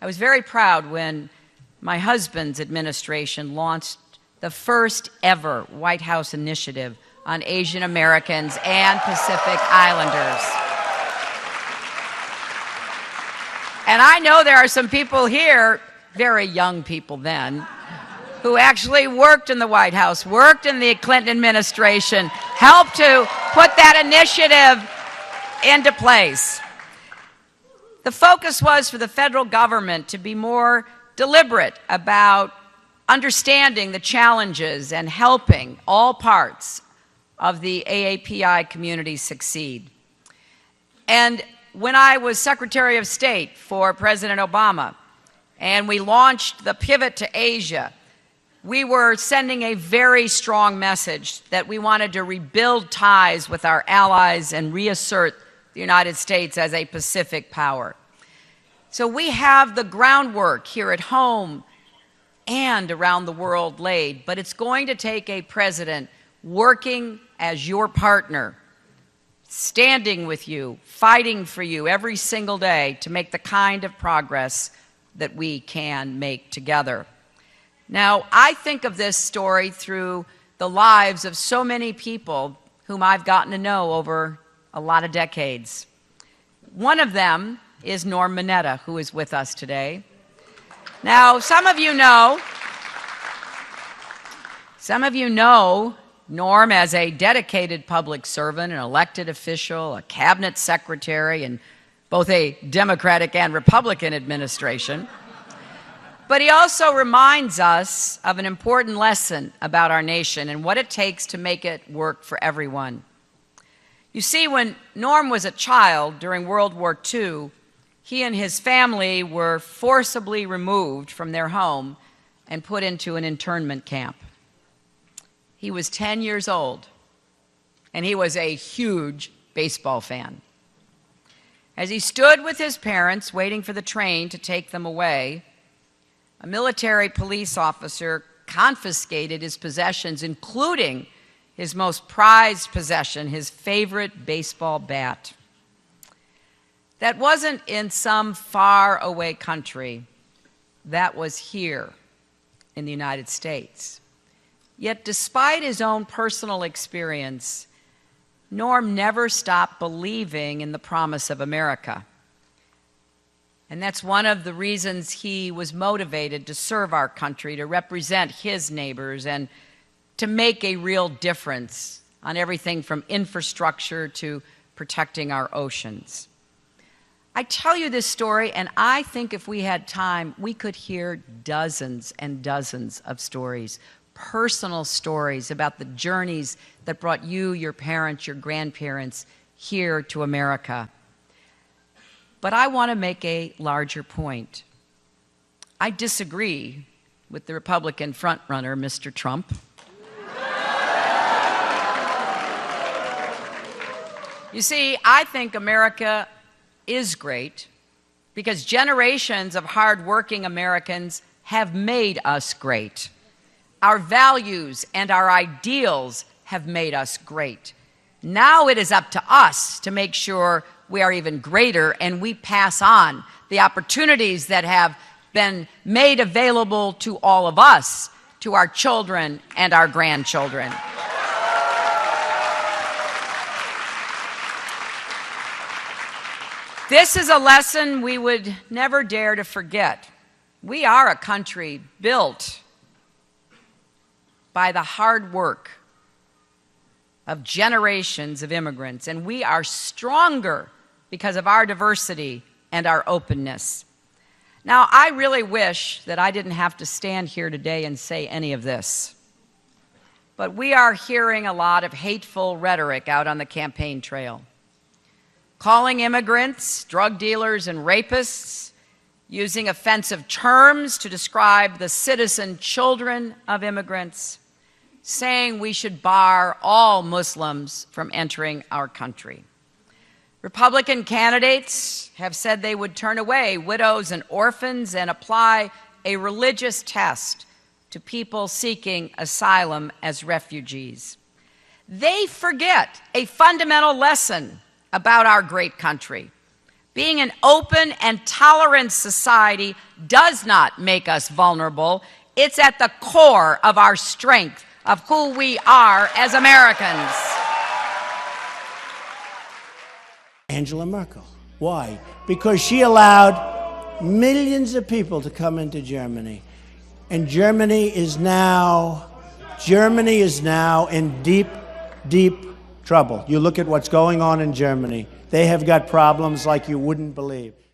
was very proud when my husband's administration launched the first ever White House initiative on Asian Americans and Pacific Islanders. And I know there are some people here, very young people then, who actually worked in the White House, worked in the Clinton administration, helped to put that initiative into place. The focus was for the federal government to be more deliberate about understanding the challenges and helping all parts of the AAPI community succeed. And when I was Secretary of State for President Obama, and we launched the Pivot to Asia, we were sending a very strong message that we wanted to rebuild ties with our allies and reassert the United States as a Pacific power. So we have the groundwork here at home and around the world laid, but it's going to take a president working as your partner, standing with you, fighting for you every single day to make the kind of progress that we can make together. Now, I think of this story through the lives of so many people whom I've gotten to know over a lot of decades. One of them is Norm Mineta, who is with us today. Now, some of you know Norm as a dedicated public servant, an elected official, a cabinet secretary in both a Democratic and Republican administration. But he also reminds us of an important lesson about our nation and what it takes to make it work for everyone. You see, when Norm was a child during World War II, he and his family were forcibly removed from their home and put into an internment camp. He was 10 years old, and he was a huge baseball fan. As he stood with his parents waiting for the train to take them away, a military police officer confiscated his possessions, including his most prized possession, his favorite baseball bat. That wasn't in some far-away country. That was here in the United States. Yet despite his own personal experience, Norm never stopped believing in the promise of America. And that's one of the reasons he was motivated to serve our country, to represent his neighbors, and to make a real difference on everything from infrastructure to protecting our oceans. I tell you this story, and I think if we had time, we could hear dozens and dozens of stories, personal stories about the journeys that brought you, your parents, your grandparents here to America. But I want to make a larger point. I disagree with the Republican frontrunner, Mr. Trump. You see, I think America is great because generations of hardworking Americans have made us great. Our values and our ideals have made us great. Now it is up to us to make sure we are even greater and we pass on the opportunities that have been made available to all of us, to our children and our grandchildren. This is a lesson we would never dare to forget. We are a country built by the hard work of generations of immigrants, and we are stronger because of our diversity and our openness. Now, I really wish that I didn't have to stand here today and say any of this, but we are hearing a lot of hateful rhetoric out on the campaign trail, calling immigrants drug dealers and rapists, using offensive terms to describe the citizen children of immigrants, saying we should bar all Muslims from entering our country. Republican candidates have said they would turn away widows and orphans and apply a religious test to people seeking asylum as refugees. They forget a fundamental lesson about our great country, Being an open and tolerant society does not make us vulnerable. It's at the core of our strength, of who we are as Americans. Angela Merkel. Why? Because she allowed millions of people to come into Germany. And Germany is now in deep, deep trouble. You look at what's going on in Germany. They have got problems like you wouldn't believe.